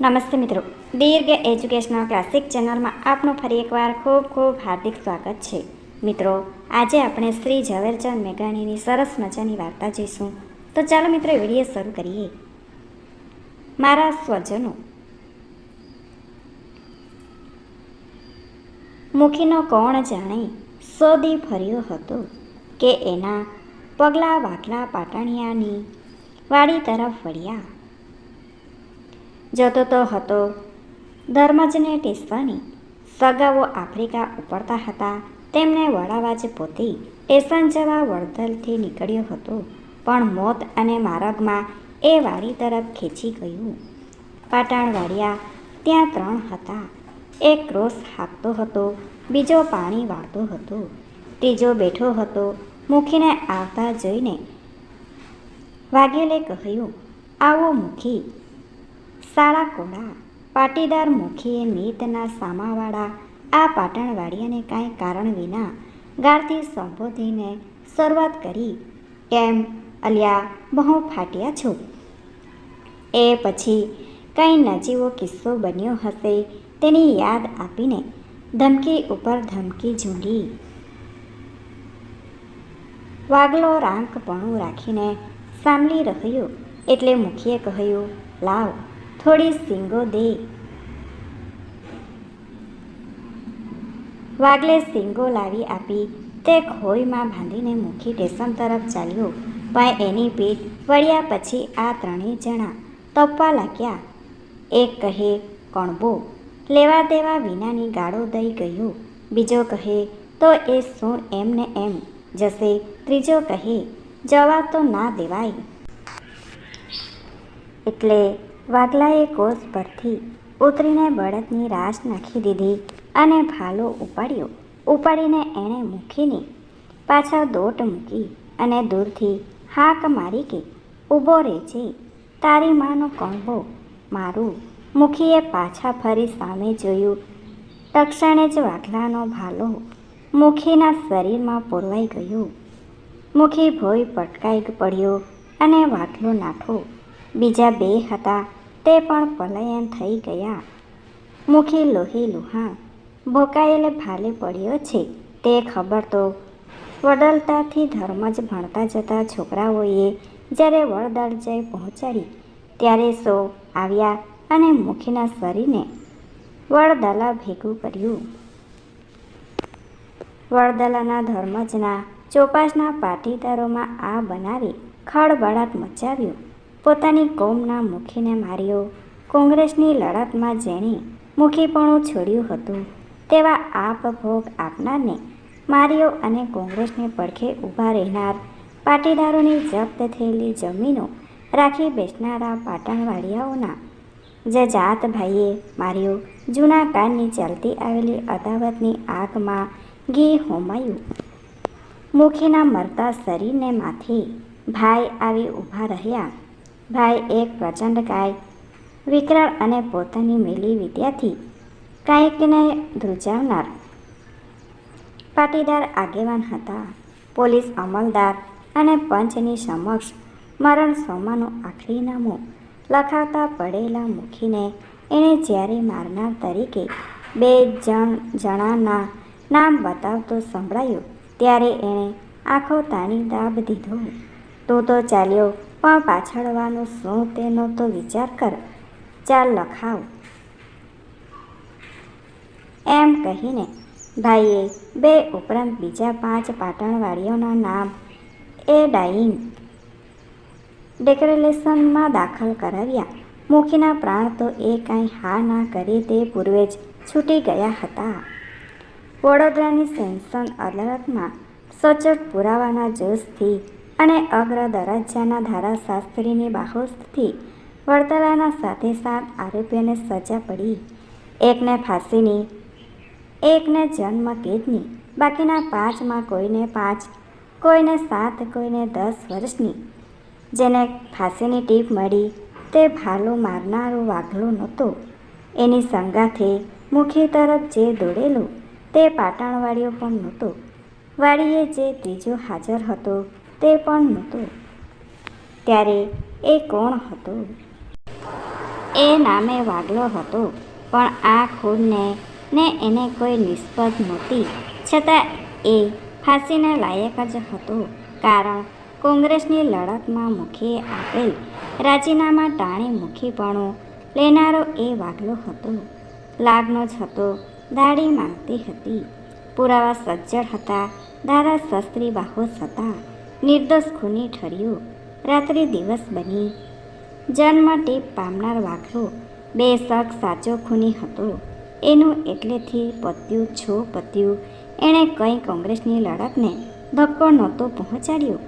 નમસ્તે મિત્રો, દીર્ઘ educational classic ચેનલમાં આપનું ફરી એકવાર ખૂબ ખૂબ હાર્દિક સ્વાગત છે. મિત્રો, આજે આપણે શ્રી ઝવેરચંદ મેઘાણીની સરસ મજાની વાર્તા જોઈશું. તો ચાલો મિત્રો, વિડીયો શરૂ કરીએ. મારા સ્વજનો. મુખીનો કોણ જાણે શોધી ફર્યો હતો કે એના પગલાં વાટલા પાટણિયાની વાડી તરફ વળ્યા. જતો તો હતો ધર્મજને ટેસવાની. સગાઓ આફ્રિકા ઉપડતા હતા, તેમને વળાવા જ પોતે ટેશન જવા વડદલથી નીકળ્યો હતો, પણ મોત અને માર્ગમાં એ વાડી તરફ ખેંચી ગયું. પાટણવાડિયા ત્યાં 3 હતા. એક ક્રોસ હાંકતો હતો, બીજો પાણી વાળતો હતો, ત્રીજો બેઠો હતો. મુખીને આવતા જોઈને વાઘેલે કહ્યું, આવો મુખી. સાળા કોળા પાટીદાર મુખીએ નીતના સામાવાળા આ પાટણવાડિયાને કાંઈ કારણ વિના ગાળથી સંબોધીને શરૂઆત કરી. કેમ અલ્યા બહુ ફાટ્યા છો? એ પછી કંઈ નજીવો કિસ્સો બન્યો હશે તેની યાદ આપીને ધમકી ઉપર ધમકી ઝૂંડી. વાગલો રાંકપણું રાખીને સાંભળી રહ્યો એટલે મુખીએ કહ્યું, લાવ થોડી સીંગો દે. વાગલે સીંગો લાવી આપી. તે ખોઈમાં બાંધીને મુખી ટેશન તરફ ચાલ્યો, પણ એની પીઠ વળ્યા પછી આ 3 જણા તપવા લાગ્યા. એક કહે કણબો, લેવા દેવા વિનાની ગાળો દઈ ગયો. બીજો કહે તો એ શું એમને એમ જશે. ત્રીજો કહે જવા તો ના દેવાય. એટલે વાગલાએ કોસ પરથી ઉતરીને બળદની રાશ નાખી દીધી અને ભાલો ઉપાડ્યો. ઉપાડીને એણે મુખીની પાછળ દોટ મૂકી અને દૂરથી હાક મારી કે ઊભો રહેજે, તારી માનો કણબો મારું. મુખીએ પાછા ફરી સામે જોયું. તક્ષણે જ વાઘલાનો ભાલો મુખીના શરીરમાં પુરવાઈ ગયો. મુખી ભોંય પટકાઈ પડ્યો અને વાઘલો નાઠો. બીજા 2 હતા તે પણ પલાયન થઈ ગયા. મુખી લોહી લુહાણ ભોકાયેલે ભાલે પડ્યો છે તે ખબર તો વડલતાથી ધર્મજ ભણતા જતા છોકરાઓએ જ્યારે વડદળ જઈ પહોંચાડી ત્યારે સૌ આવ્યા અને મુખીના શરીરને વડદલા ભેગું કર્યું. વડદલાના ધર્મજના ચોપાસના પાટીદારોમાં આ બનાવે ખળબળાટ મચાવ્યો. પોતાની કોમના મુખીને માર્યો. કોંગ્રેસની લડતમાં જેણે મુખીપણું છોડ્યું હતું તેવા આપ ભોગ આપનારને માર્યો અને કોંગ્રેસને પડખે ઊભા રહેનાર પાટીદારોની જપ્ત થયેલી જમીનો રાખી બેસનારા પાટણવાડિયાઓના જજાતભાઈએ માર્યો. જૂના કાળની ચાલતી આવેલી અદાવતની આગમાં ઘી હોમાયું. મુખીના મરતા શરીરને માથે ભાઈ આવી ઊભા રહ્યા. ભાઈ એક પ્રચંડ કાય, વિકરાળ અને પોતાની મેલી વિદ્યાથી કાંઈકને ધ્રુજાવનાર પાટીદાર આગેવાન હતા. પોલીસ અમલદાર અને પંચની સમક્ષ મરણ સોમાનું આખરી નામું લખાવતા પડેલા મુખીને એણે જ્યારે મારનાર તરીકે 2 જણાના નામ બતાવતો સંભળાયો ત્યારે એણે આંખો તાણી દાબ દીધો. તું તો ચાલ્યો, પણ પાછળવાનું શું તેનો તો વિચાર કર. ચાલ લખાવ. એમ કહીને ભાઈએ 2 ઉપરાંત બીજા 5 પાટણવાડીઓના નામ એ ડાઇંગ ડિક્લેરેશનમાં દાખલ કરાવ્યા. મુખીના પ્રાણ તો એ કાંઈ હા ના કરે તે પૂર્વે જ છૂટી ગયા હતા. વડોદરાની સેશન્સ અદાલતમાં સચોટ પુરાવાના જોશથી અને અગ્ર દરજ્જાના ધારાશાસ્ત્રીની બાહોશથી વડદલાના સાથે 7 આરોપીઓને સજા પડી. એકને ફાંસીની, એકને જન્મ કેદની, બાકીના 5માં કોઈને 5, કોઈને 7, કોઈને 10 વર્ષની. જેને ફાંસીની ટીપ મળી તે ભાલો મારનારો વાઘલો નહોતો. એની સંગાથે મુખી તરફ જે દોડેલો તે પાટણવાડિયો પણ નહોતો. વાડીએ જે ત્રીજો હાજર હતો તે પણ નહોતો. ત્યારે એ કોણ હતો? એ નામે વાગલો હતો, પણ આ ખૂનને ને એને કોઈ નિસ્બત નહોતી. છતાં એ ફાંસીને લાયક જ હતો, કારણ કોંગ્રેસની લડતમાં મુખીએ આપેલ રાજીનામા ટાણી મુખીપણું લેનારો એ વાગલો હતો. લાગનો જ હતો, દાઢી માંગતી હતી, પુરાવા સજ્જડ હતા, ધારાશાસ્ત્રી બાહોશ હતા. નિર્દોષ ખૂની ઠર્યો, રાત્રિ દિવસ બની. જન્મ ટીપ પામનાર વાઘરો બેશક સાચો ખૂની હતો. એનું એટલેથી પત્યું. એણે કંઈ કોંગ્રેસની લડતને ધક્કો નહોતો પહોંચાડ્યો.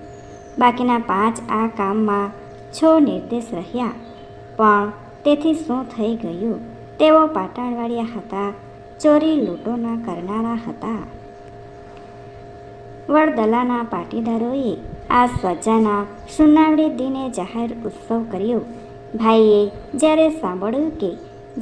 બાકીના 5 આ કામમાં 6 નિર્દોષ રહ્યા. પણ તેથી શું થઈ ગયું? તેઓ પાટણવાળિયા હતા, ચોરી લૂંટોના કરનારા હતા. વડદલાના પાટીદારોએ આ સજાના સુનાવણી દિને જાહેર ઉત્સવ કર્યો. ભાઈએ જ્યારે સાંભળ્યું કે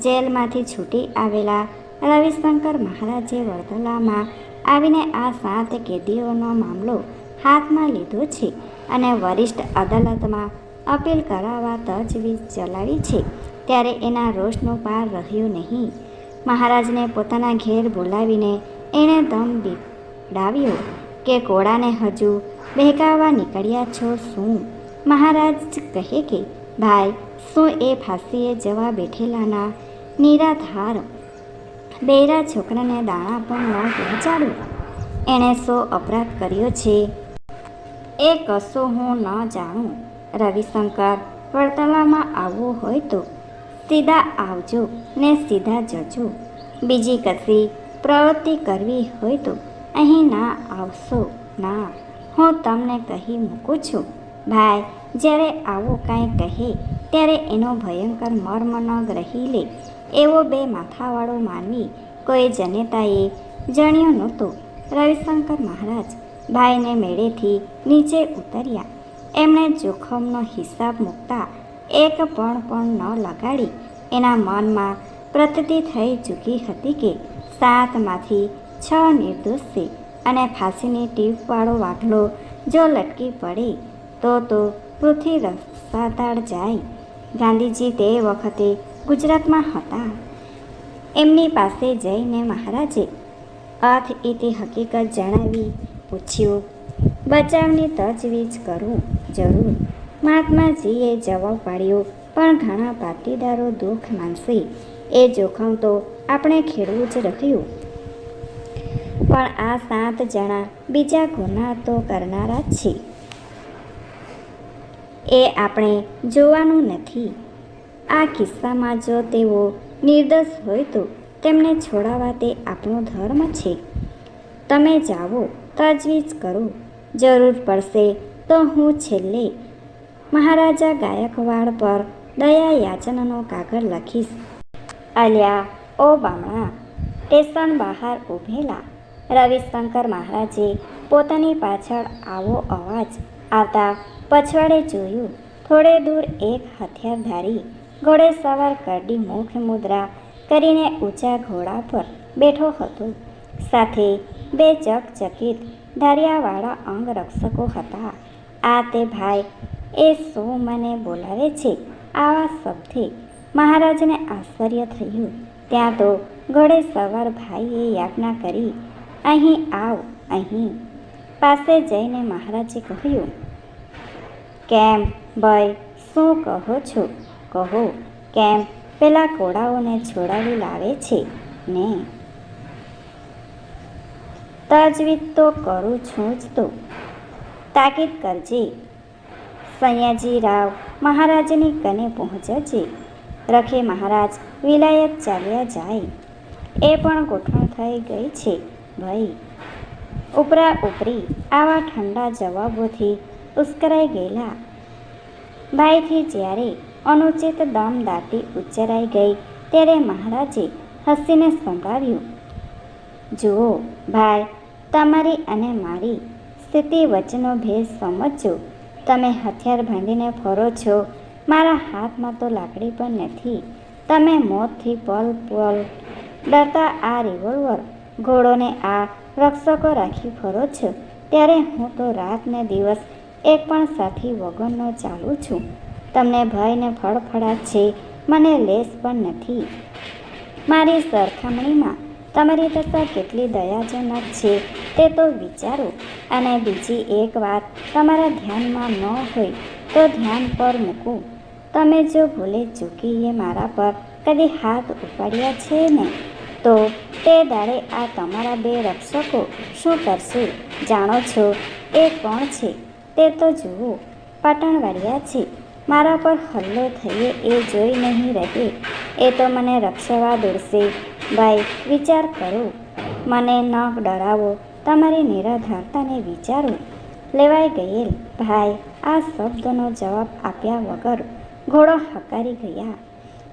જેલમાંથી છૂટી આવેલા રવિશંકર મહારાજે વડદલામાં આવીને આ 7 કેદીઓનો મામલો હાથમાં લીધો છે અને વરિષ્ઠ અદાલતમાં અપીલ કરાવવા તજવીજ ચલાવી છે, ત્યારે એના રોષનો પાર રહ્યો નહીં. મહારાજને પોતાના ઘેર બોલાવીને એણે દમ બીવડાવ્યો કે કોળાને હજુ બહેકાવવા નીકળ્યા છો શું? મહારાજ કહે કે ભાઈ, શું એ ફાંસીએ જવા બેઠેલાના નિરાધાર બૈરા છોકરાને દાણા પણ ન પહોંચાડું? એણે શો અપરાધ કર્યો છે એ કશું હું ન જાણું. રવિશંકર, વડતાલામાં આવવું હોય તો સીધા આવજો ને સીધા જજો. બીજી કશી પ્રવૃત્તિ કરવી હોય તો અહીં ના આવશો. ના, હું તમને કહી મૂકું છું ભાઈ, જ્યારે આવું કાંઈ કહે ત્યારે એનો ભયંકર મર્મ ન ગ્રહી લે એવો બે માથાવાળો માનવી કોઈ જનેતાએ જાણ્યો નહોતો. રવિશંકર મહારાજ ભાઈને મેળેથી નીચે ઉતર્યા. એમણે જોખમનો હિસાબ મૂકતા એક પણ ન લગાડી. એના મનમાં પ્રતીતિ થઈ ચૂકી હતી કે 7માંથી 6 નિર્દોષ છે અને ફાંસીની ટીપવાળો વાઘલો જો લટકી પડે તો પૃથ્વી રસાતાળ જાય. ગાંધીજી તે વખતે ગુજરાતમાં હતા. એમની પાસે જઈને મહારાજે અથઈથી હકીકત જણાવી પૂછ્યું, બચાવની તજવીજ કરું જરૂર. મહાત્માજીએ જવાબ પાડ્યો, પણ ઘણા પાટીદારો દુઃખ માનશે. એ જોખમ તો આપણે ખેડવું જ રહ્યું. પણ આ 7 જણા બીજા ગુના તો કરનારા જ છે. એ આપણે જોવાનું નથી. આ કિસ્સામાં જો તેઓ નિર્દોષ હોય તો તેમને છોડાવવા તે આપણો ધર્મ છે. તમે જાઓ, તજવીજ કરો. જરૂર પડશે તો હું છેલ્લે મહારાજા ગાયકવાડ પર દયા યાચનાનો કાગળ લખીશ. અલ્યા ઓ બામણા! સ્ટેશન બહાર ઊભેલા રવિશંકર મહારાજે પોતાની પાછળ આવો અવાજ આવતા પછવાડે જોયું. થોડે દૂર એક હથિયારધારી ઘોડેસવાર કરડી મુખ મુદ્રા કરીને ઊંચા ઘોડા પર બેઠો હતો. સાથે 2 ચકચકિત ધારિયાવાળા અંગરક્ષકો હતા. આ તે ભાઈ એ શું મને બોલાવે છે? આવા શબ્દે મહારાજને આશ્ચર્ય થયું. ત્યાં તો ઘોડેસવાર ભાઈએ યાજ્ઞા કરી, અહીં આવ, અહીં. પાસે જઈને મહારાજે કહ્યું, કેમ ભાઈ, શું કહો છો? કહો, કેમ પેલા કોળાઓને છોડાવી લાવે છે ને? તજવીજ તો કરું છું જ તો. તાકીદ કરજે. સયાજીરાવ મહારાજની કને પહોંચજે. રખે મહારાજ વિલાયત ચાલ્યા જાય એ પણ ગોઠવણ થઈ ગઈ છે ભાઈ. ઉપરા ઉપરી આવા ઠંડા જવાબોથી ઉશ્કેરાઈ ગયેલા ભાઈથી જ્યારે અનુચિત દમદાટી ઉચ્ચરાઈ ગઈ ત્યારે મહારાજે હસીને સંભળાવ્યું, જુઓ ભાઈ, તમારી અને મારી સ્થિતિ વચ્ચેનો ભેદ સમજો. તમે હથિયાર બાંધીને ફરો છો, મારા હાથમાં તો લાકડી પણ નથી. તમે મોતથી પલ ડરતા આ રિવોલ્વર ઘોડોને આ રક્ષકો રાખી ફરો છો, ત્યારે હું તો રાત ને દિવસ એક પણ સાથી વગરનો ચાલું છું. તમને ભય ને ફળફળાટ છે મને લેશ પણ નથી. મારી સરખામણીમાં તમારી દશા કેટલી દયાજનક છે તે તો વિચારો. અને બીજી એક વાત તમારા ધ્યાનમાં ન હોય તો ધ્યાન પર મૂકો. તમે જો ભૂલે ચૂકીએ મારા પર કદી હાથ ઉપાડ્યા છે ને, તો તે દાડે આ તમારા 2 રક્ષકો શું કરશે જાણો છો? એ કોણ છે તે તો જુઓ. પાટણવાળિયા છે. મારા પર હલ્લો થઈએ એ જોઈ નહીં રહે. એ તો મને રક્ષવા દોડશે. ભાઈ, વિચાર કરો. મને ન ડરાવો. તમારી નિરાધારતાને વિચારો. લેવાઈ ગયેલ ભાઈ આ શબ્દનો જવાબ આપ્યા વગર ઘોડો હકારી ગયા.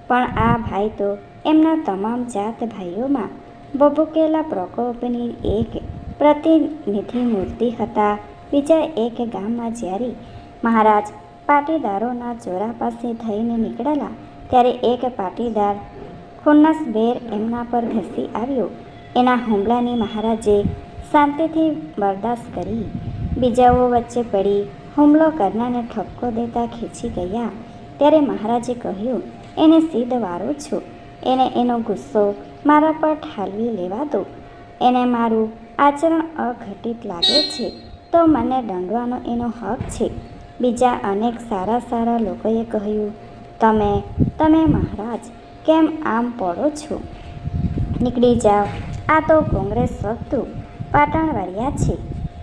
પણ આ ભાઈ તો એમના તમામ જાત ભાઈઓમાં ભભૂકેલા પ્રકોપની એક પ્રતિનિધિ મૂર્તિ હતા. બીજા એક ગામમાં જ્યારે મહારાજ પાટીદારોના ચોરા પાસે થઈને નીકળેલા, ત્યારે એક પાટીદાર ખુન્નસભેર એમના પર ધસી આવ્યો. એના હુમલાની મહારાજે શાંતિથી બરદાસ્ત કરી. બીજાઓ વચ્ચે પડી હુમલો કરનારને ઠપકો દેતા ખેંચી ગયા. ત્યારે મહારાજે કહ્યું, એને સીધ વારો છો. એને એનો ગુસ્સો મારા પર ઠાલવી લેવા દો. એને મારું આચરણ અઘટિત લાગે છે તો મને દંડવાનો એનો હક છે. બીજા અનેક સારા લોકોએ કહ્યું, તમે મહારાજ કેમ આમ પડો છો? નીકળી જાઓ. આ તો કોંગ્રેસ શત્રુ પાટણવાળિયા છે.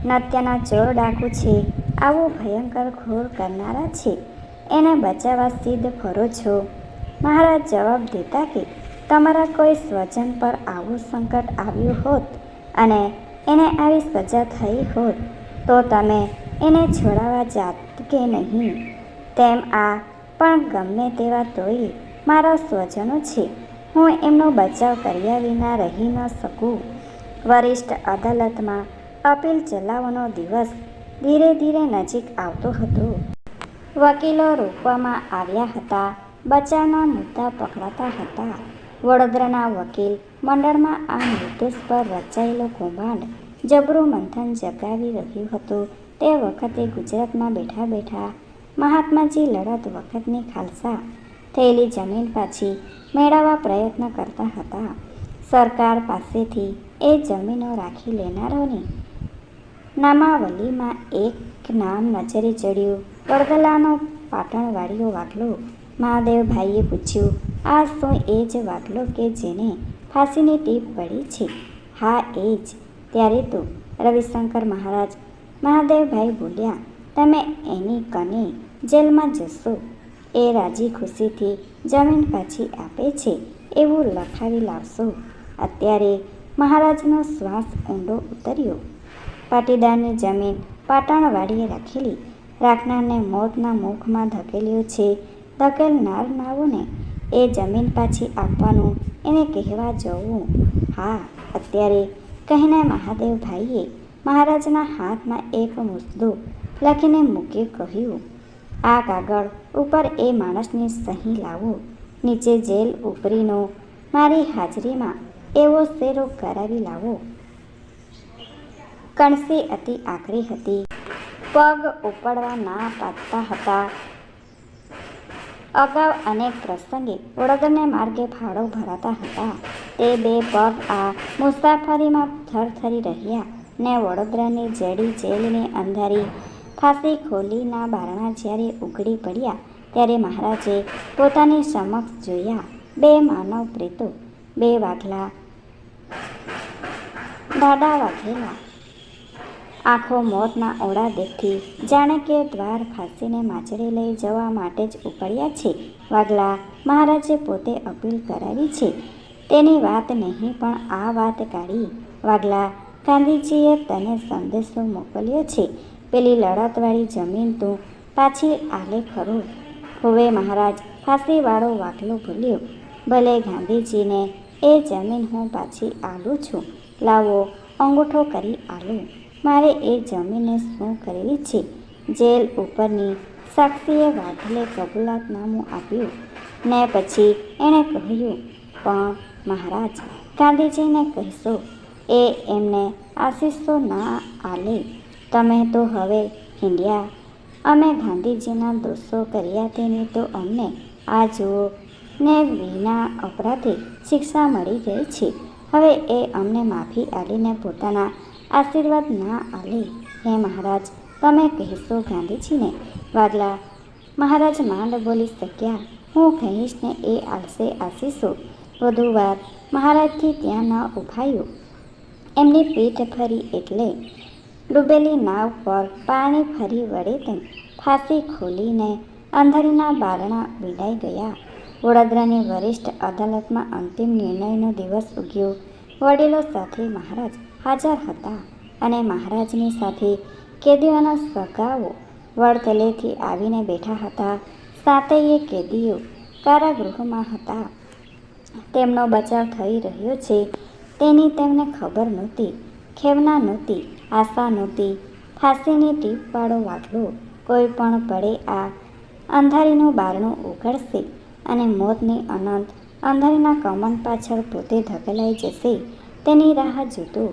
નત્યના ચોર ડાકુ છે. આવું ભયંકર ઘોર કરનારા છે. એને બચાવવા સીધ ફરો છો. મહારાજ જવાબ દેતા કે તમારા કોઈ સ્વજન પર આવું સંકટ આવ્યું હોત અને એને આવી સજા થઈ હોત તો તમે એને છોડાવવા જાત કે નહીં? તેમ આ પણ ગમે તેવા તોય મારા સ્વજનો છે. હું એમનો બચાવ કર્યા વિના રહી ન શકું. વરિષ્ઠ અદાલતમાં અપીલ ચલાવવાનો દિવસ ધીરે ધીરે નજીક આવતો હતો. વકીલો રોકવામાં આવ્યા હતા. બચાવના મુદ્દા પકડાતા હતા. વડોદરાના વકીલ મંડળમાં આ નિર્દોષ પર રચાયેલો કૌભાંડ જબરું મંથન જગાવી રહ્યું હતું. તે વખતે ગુજરાતમાં બેઠા બેઠા મહાત્માજી લડત વખતની ખાલસા થયેલી જમીન પાછી મેળવવા પ્રયત્ન કરતા હતા. સરકાર પાસેથી એ જમીનો રાખી લેનારાઓની નામાવલીમાં એક નામ નજરે ચડ્યું. વડગલાનો પાટણવાળીયો વાઘલો. મહાદેવભાઈએ પૂછ્યું, આ શું એ જ વાઘલો કે જેને ફાંસીની ટીપ પડી છે? હા, એ જ. ત્યારે તો રવિશંકર મહાદેવભાઈ બોલ્યા, તમે એની કને જેલમાં જશો. એ રાજી ખુશીથી જમીન પાછી આપે છે એવું લખાવી લાવશો. અત્યારે મહારાજનો શ્વાસ ઊંડો ઉતર્યો. પાટીદારની જમીન પાટણવાળીએ રાખેલી. રાખનારને મોતના મુખમાં ધકેલ્યો છે. ધકેલનારનાઓને એ જમીન પાછી આપવાનું એને કહેવા જવું. હા, અત્યારે કહીને મહાદેવભાઈએ મહારાજના હાથમાં એક મુસદ્દો લખીને મૂકી કહ્યું, આ કાગળ ઉપર એ માણસની સહી લાવો. નીચે જેલ ઉપરીનો મારી હાજરીમાં એવો શેરો કરાવી લાવો. કણસી અતિ આકરી હતી. પગ ઉપાડવા ના પાડતા હતા. અગાઉ અનેક પ્રસંગે વડોદરાને માર્ગે ફાળો ભરાતા હતા. તે 2 પગ આ મુસાફરીમાં થરથરી રહ્યા ને વડોદરાની જડી જેલની અંધારી ફાંસી ખોલીના બારણા જ્યારે ઉઘડી પડ્યા ત્યારે મહારાજે પોતાની સમક્ષ જોયા 2 માનવ પ્રેતો, 2 વાઘલા, દાડા વાઘેલા. આંખો મોતના ઓળા દેખતી જાણે કે દ્વાર ફાંસીને માચડે લઈ જવા માટે જ ઉપડ્યા છે. વાઘલા, મહારાજે પોતે અપીલ કરાવી છે તેની વાત નહીં, પણ આ વાત કાઢી. વાઘલા, ગાંધીજીએ તને સંદેશો મોકલ્યો છે. પેલી લડતવાળી જમીન તું પાછી આલે ખરો? હવે મહારાજ, ફાંસીવાળો વાઘલો બોલ્યો, ભલે ગાંધીજીને એ જમીન હું પાછી આલું છું. લાવો, અંગૂઠો કરી આલું. મારે એ જમીને શું કરવી છે? જેલ ઉપરની સાક્ષીએ વાઘલે કબૂલાતનામું આપ્યું ને પછી એણે કહ્યું, પણ મહારાજ, ગાંધીજીને કહેશો એ એમને આશીષો ના આલે. તમે તો હવે હિંડ્યા. અમે ગાંધીજીના દોષો કર્યા તેની તો અમને આ જુઓ ને વિના અપરાધે શિક્ષા મળી ગઈ છે. હવે એ અમને માફી આલીને પોતાના આશીર્વાદ ના આલે. હે મહારાજ, તમે કહેશો ગાંધીજીને. વાઘલા મહારાજ માંડ બોલી શક્યા. હું કહીશ ને એ આલશે આશીષો. વધુ વાર મહારાજથી ત્યાં ન ઉભાયું. એમની પીઠ ફરી એટલે ડૂબેલી નાવ પર પાણી ફરી વળે તેમ ફાંસી ખોલીને અંધારીના બારણા વીડાઈ ગયા. વડોદરાની વરિષ્ઠ અદાલતમાં અંતિમ નિર્ણયનો દિવસ ઉગ્યો. વડીલો સાથે મહારાજ હાજર હતા અને મહારાજની સાથે કેદીઓના સગાઓ વડતલેથી આવીને બેઠા હતા. સાતેય કેદીઓ કારાગૃહમાં હતા. તેમનો બચાવ થઈ રહ્યો છે તેની તેમને ખબર નહોતી. ખેવના નહોતી, આશા નહોતી. ફાંસીની ટીપવાળો વાઘલો કોઈ પણ પળે આ અંધારીનું બારણું ઉઘડશે અને મોતની અનંત અંધારીના કમન પાછળ પોતે ધકેલાઈ જશે તેની રાહ જોતો.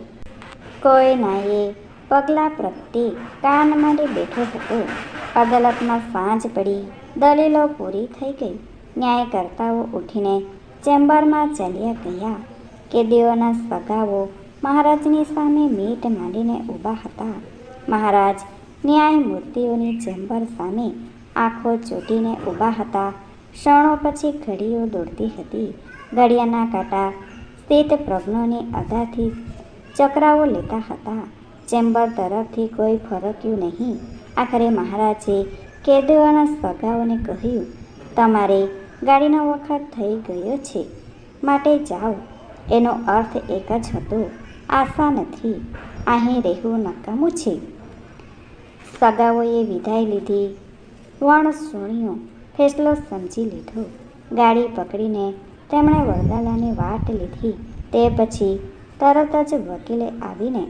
કોઈ નાયે પગલા પ્રત્યે કાન માંડી બેઠો હતો. અદાલતમાં સાંજ પડી. દલીલો પૂરી થઈ ગઈ. ન્યાયકર્તાઓ ઉઠીને ચેમ્બરમાં ચાલ્યા ગયા. કેદીઓના સગાઓ મહારાજની સામે મીટ માંડીને ઊભા હતા. મહારાજ ન્યાયમૂર્તિઓની ચેમ્બર સામે આંખો ચોટીને ઊભા હતા. ક્ષણો પછી ઘડીઓ દોડતી હતી. ઘડિયાળના કાંટા સ્થિત પ્રજ્ઞોની અદાથી ચકરાવો લેતા હતા. ચેમ્બર તરફથી કોઈ ફરક્યું નહીં. આખરે મહારાજે કેદીઓના સગાઓને કહ્યું, તમારે ગાડીનો વખત થઈ ગયો છે, માટે જાઓ. એનો અર્થ એક જ હતો, આશા નથી, અહીં રહેવું નકામું છે. સગાઓએ વિદાય લીધી. વણસુણીઓ ફેસલો સમજી લીધો. ગાડી પકડીને તેમણે વડદાલાની વાટ લીધી. તે પછી તરત જ વકીલે આવીને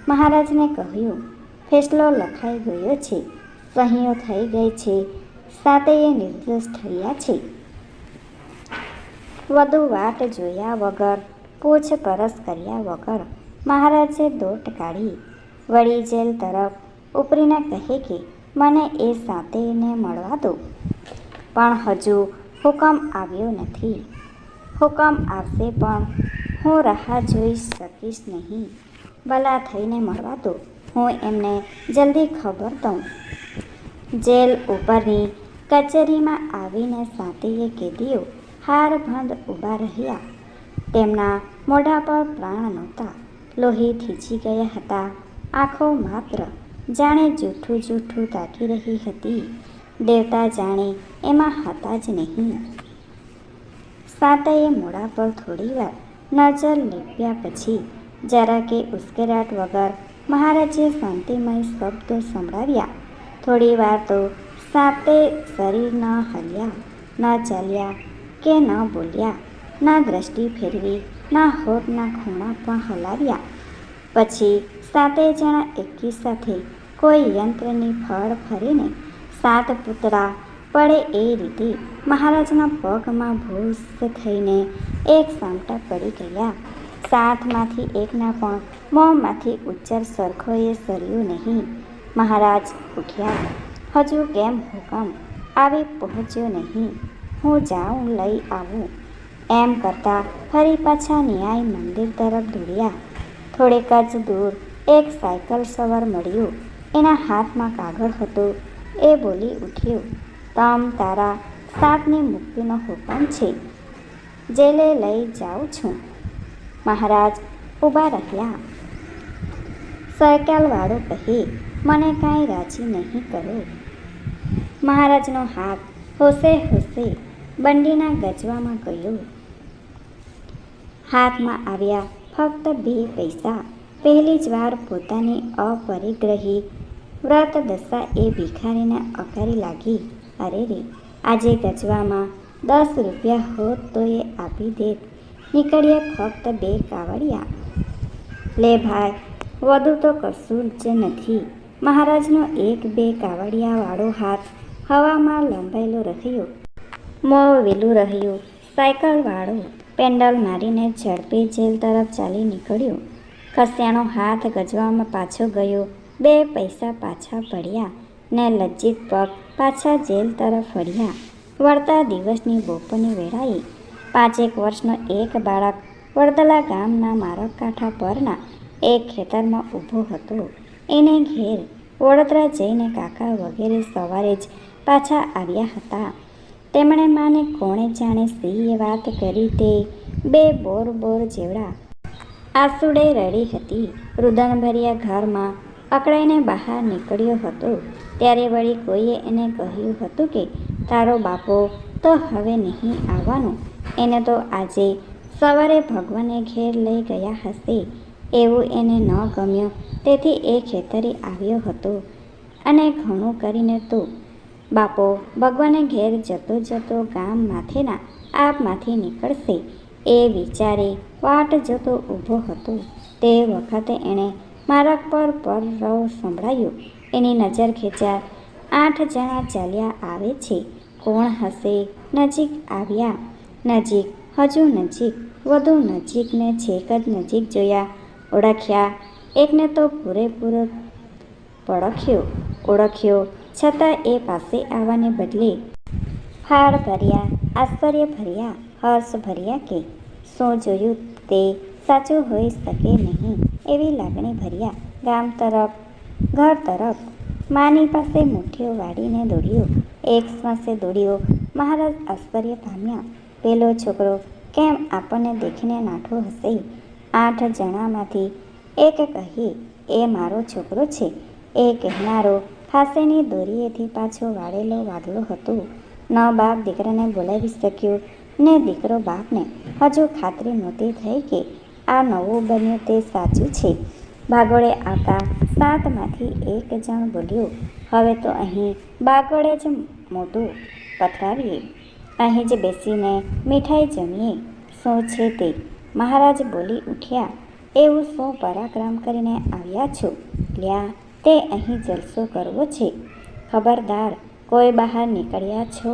મહારાજને કહ્યું, ફેસલો લખાઈ ગયો છે, સહીઓ થઈ ગઈ છે, સાતેય નિર્દોષ ઠર્યા છે. વધુ વાટ જોયા વગર, પૂછપરછ કર્યા વગર મહારાજે દોટ કાઢી. વળી જેલ તરફ ઉપરીને કહે કે મને એ સાતેયને મળવા દો. પણ હજુ હુકમ આવ્યો નથી. હુકમ આવશે પણ હું રાહ જોઈ શકીશ નહીં. ભલા થઈને મળવા દો. હું એમને જલ્દી ખબર દઉં. જેલ ઉપરની કચેરીમાં આવીને સાતેય કેદીઓ હારભંધ ઊભા રહ્યા. તેમના મોઢા પર પ્રાણ નહોતા. લોહી થીજી ગયા હતા. આંખો માત્ર જાણે જૂઠું જૂઠું તાકી રહી હતી. દેવતા જાણે એમાં હતા જ નહીં. સાતેય મોઢા પર થોડીવાર નજર લીપ્યા પછી જરાકે ઉશ્કેરાટ વગર મહારાજે શાંતિમય શબ્દો સંભળાવ્યા. થોડી વાર તો સાતે શરીર ન હલ્યા, ન ચાલ્યા કે ન બોલ્યા, ન દ્રષ્ટિ ફેરવી, ન હોઠના ખૂણા પણ હલાવ્યા. પછી સાતે જણા એકી સાથે કોઈ યંત્રની ફળ ફરીને સાત પૂતળા પડે એ રીતે મહારાજના પગમાં ભૂસ થઈને એક સામટા પડી ગયા. સાતમાંથી એકના પણ મોંમાંથી ઉચ્ચાર સરખોએ સર્યું નહીં. મહારાજ ઉઠ્યા. હજુ કેમ હુકમ આવી પહોંચ્યો નહીં? હું જાઉં લઈ આવું. એમ કરતાં ફરી પાછા ન્યાય મંદિર તરફ દોડ્યા. થોડેક જ દૂર એક સાયકલ સવાર મળ્યું. એના હાથમાં કાગળ હતો. એ બોલી ઉઠ્યો, તમ તારા સાતની મુક્તિનો હુકમ છે. જેલે લઈ જાઉં છું. મહારાજ ઊભા રહ્યા. સાયકલવાળો કહે, મને કાંઈ રાજી નહીં કરો. મહારાજનો હાથ હોશે હોશે બંડીના ગજવામાં ગયો. હાથમાં આવ્યા ફક્ત 2 પૈસા. પહેલી જ વાર પોતાની અપરિગ્રહી વ્રત દશા એ ભિખારીને અકારી લાગી. અરે રે, આજે ગજવામાં 10 રૂપિયા હોત તો એ આપી દેત. નીકળ્યા ફક્ત 2 કાવડિયા. લે ભાઈ, વધુ તો કશું જ નથી. મહારાજનો 1-2 કાવડિયાવાળો હાથ હવામાં લંબાયેલો રહ્યો. મોં વેલું રહ્યું. સાયકલવાળો પેન્ડલ મારીને ઝડપી જેલ તરફ ચાલી નીકળ્યો. ખસ્યાનો હાથ ગજવામાં પાછો ગયો. 2 પૈસા પાછા પડ્યા ને લજ્જિત પગ પાછા જેલ તરફ વળ્યા. વળતા દિવસની બપોરની વેળાએ 5 વર્ષનો એક બાળક વડદલા ગામના માર્ગ કાંઠા પરના એક ખેતરમાં ઊભો હતો. એને ઘેર વડોદરા જઈને કાકા વગેરે સવારે જ પાછા આવ્યા હતા. તેમણે માને કોણે જાણે શી વાત કરી તે બે બોર જેવડા આંસુડે રડી હતી. રુદનભર્યા ઘરમાં અકળાઈને બહાર નીકળ્યો હતો ત્યારે વળી કોઈએ એને કહ્યું હતું કે તારો બાપો તો હવે નહીં આવવાનો. એને તો આજે સવારે ભગવાને ઘેર લઈ ગયા હશે. એવું એને ન ગમ્યું તેથી એ ખેતરે આવ્યો હતો અને ઘણું કરીને તો બાપો ભગવાને ઘેર જતો જતો ગામ માથેના આપમાંથી નીકળશે એ વિચારે વાટ જોતો ઊભો હતો. તે વખતે એણે માર્ગ પર પરરવ સંભળાયું. એની નજર ખેંચ્યા. 8 જણા ચાલ્યા આવે છે. કોણ હશે? નજીક આવ્યા. નજીક, હજુ નજીક, વધુ નજીક ને છેક જ નજીક જોયા. ઓળખ્યા. એકને તો પૂરેપૂરો ઓળખ્યો છતાં એ પાસે આવવાને બદલે ફાળ ભર્યા, આશ્ચર્ય ભર્યા, હર્ષ ભર્યા કે શું જોયું તે સાચું હોઈ શકે નહીં એવી લાગણી ભર્યા. ગામ તરફ, ઘર તરફ માની પાસે મુઠ્ઠીઓ વાળીને દોડ્યો. એક શ્વાસે દોડ્યો. મહારાજ આશ્ચર્ય પામ્યા. પેલો છોકરો કેમ આપણને દેખીને નાઠો હશે? 8 જણામાંથી એક કહે એ મારો છોકરો છે. એ કહેનારો ફાંસીની દોરીએથી પાછો વાળેલો વાદળો હતો. ન બાપ દીકરાને બોલાવી શક્યો ને દીકરો બાપને હજુ ખાતરી નહોતી થઈ કે આ નવું બન્યું તે સાચું છે. ભાગોળે આવતા 7માંથી એક જણ બોલ્યો હવે તો અહીં બાગોળે જ મોઢું પથરાવીએ, અહીં જ બેસીને મીઠાઈ જમીએ. શું છે તે? મહારાજ બોલી ઉઠ્યા. એવું શું પરાક્રમ કરીને આવ્યા છો? લ્યા તે અહીં જલસો કરવો છે? ખબરદાર કોઈ બહાર નીકળ્યા છો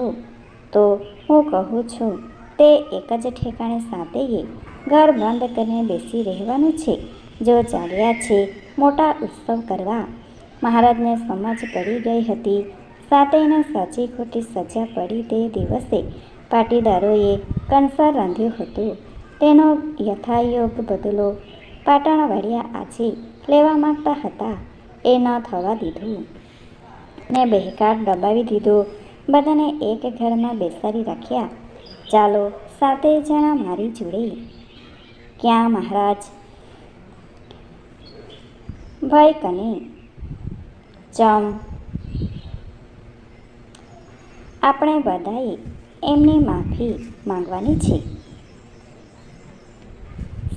તો હું કહું છું તે એક જ ઠેકાણે સાંતેયે ઘર બંધ કરીને બેસી રહેવાનું છે. જો ચાલ્યા છે મોટા ઉત્સવ કરવા. મહારાજને સમજ પડી ગઈ હતી. સાતેયને સાચી ખોટી સજા પડી તે દિવસે પાટીદારોએ કંસાર રાંધ્યું હતું. તેનો યથાયોગ બદલો પાટણવાડિયા આજે લેવા માંગતા હતા. એ ન થવા દીધું ને બહેકાર દબાવી દીધો. બધાને એક ઘરમાં બેસાડી રાખ્યા. ચાલો 7 જણા મારી જોડે. ક્યાં મહારાજ? ભય કને? ચમ આપણે બધાએ એમની માફી માંગવાની છે.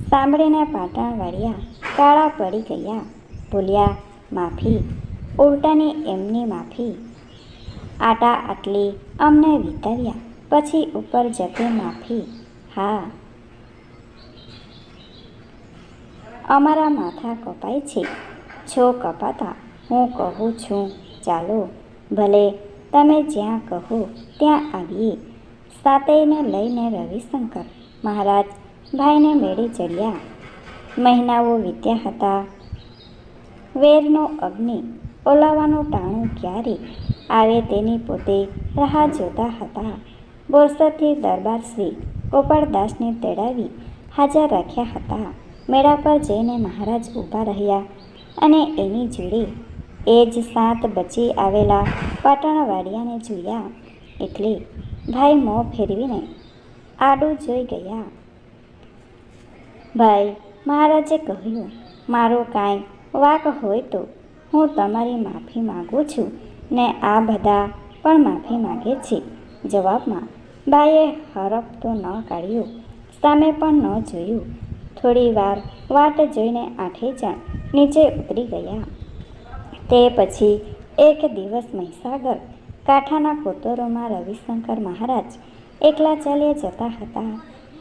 સાંભળીને પાટણવાડિયા કાળા પડી ગયા. બોલ્યા માફી? ઉલટાની એમની માફી. આટા આટલી અમને વિતાવ્યા પછી ઉપર જતી માફી? હા, અમારા માથા કપાય છે. છો કપાતા? હું કહું છું ચાલો. ભલે તમે જ્યાં કહો ત્યાં આવીએ. સાતેયને લઈને રવિશંકર મહારાજ ભાઈને મેળે ચડ્યા. મહિનાઓ વીત્યા હતા. વેરનો અગ્નિ ઓલાવાનું ટાણું ક્યારે આવે તેની પોતે રાહ જોતા હતા. બોરસદથી દરબાર શ્રી ગોપાળદાસને તેડાવી હાજર રાખ્યા હતા. મેળા પર જઈને મહારાજ ઊભા રહ્યા અને એની જોડે એ જ 7 બચી આવેલા પાટણવાડિયાને જોયા એટલે ભાઈ મોં ફેરવીને આડું જોઈ ગયા. ભાઈ, મહારાજે કહ્યું મારો કાંઈ વાંક હોય તો હું તમારી માફી માગું છું ને આ બધા પણ માફી માગે છે. જવાબમાં ભાઈએ હરફ તો ન કાઢ્યો, સામે પણ ન જોયું. થોડી વાર વાટ જોઈને 8 જણ નીચે ઉતરી ગયા. તે પછી એક દિવસ મહીસાગર કાંઠાના કોતરોમાં રવિશંકર મહારાજ એકલા ચાલ્યા જતા હતા.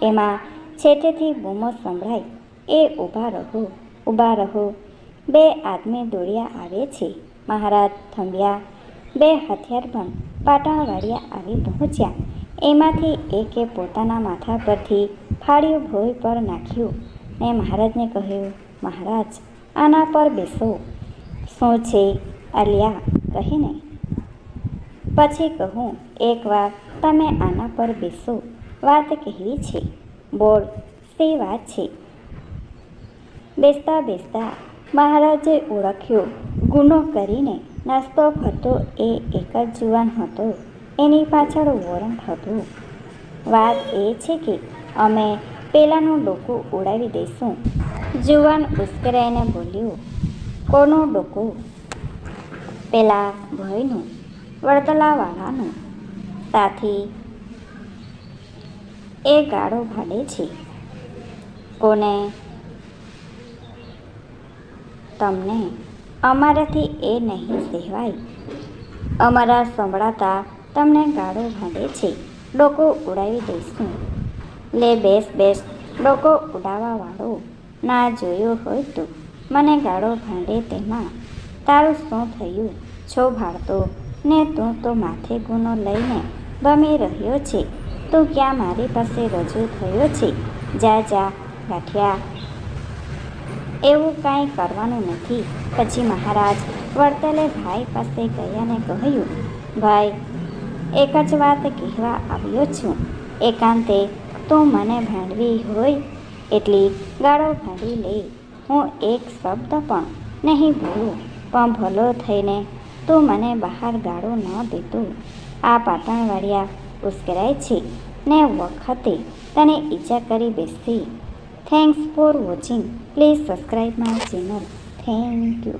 એમાં છેટેથી બૂમો સંભળાય એ ઊભા રહો, ઊભા રહો. 2 આદમી દોડ્યા આવે છે. મહારાજ થંભ્યા. 2 હથિયારબંધ પાટણવાડિયા આવી પહોંચ્યા. એમાંથી એકે પોતાના માથા પરથી ફાળ્યું ભોંય પર નાખ્યું ને મહારાજને કહ્યું મહારાજ આના પર બેસો. શું છે? અલ્યા કહીને પછી કહું. એકવાર તમે આના પર બેસો. વાત કહેવી છે. બોલ, શી વાત છે? બેસતા બેસતા મહારાજે ઓળખ્યો. ગુનો કરીને નાસ્તો કરતો એ એક જ જુવાન હતો. એની પાછળ વોરંટ હતું. વાત એ છે કે અમે પેલાનું ડોકું ઉડાવી દઈશું. જુવાન ઉશ્કેરાઈને બોલ્યો. કોનું ડોકું? પેલા ભયનું, વડતલાવાળાનું. સાથી એ ગાળો ભાડે છે. કોને? તમને. અમારાથી એ નહીં સહેવાય. અમારા સંભળાતા તમને ગાળો ભાડે છે. ડોકો ઉડાવી દઈશું. લે બેસ બેસ. ડોકો ઉડાવવાવાળો ના જોયો હોય તો મને ગાળો ભાંડે તેમાં તારું શું થયું? છો ભાળતો ને તું તો માથે ગુનો લઈને ભમી રહ્યો છે. તું ક્યાં મારી પાસે રજૂ થયો છે? જા જા ગાંઠિયા. એવું કાંઈ કરવાનું નથી. પછી મહારાજ વડતાલે ભાઈ પાસે ગયા ને કહ્યું, ભાઈ, એક જ વાત કહેવા આવ્યો છું. એકાંતે તું મને ભાંડવી હોય એટલી ગાળો ભાંડી લે. હું એક શબ્દ પણ નહીં બોલું, પણ ભલો થઈને તું મને બહાર ગાળો ન દેતો. આ પાટણવાળિયા ઉશ્કેરાય છે ને વખતે તને ઈજા કરી બેસતી. Thanks for watching. Please subscribe my channel. Thank you.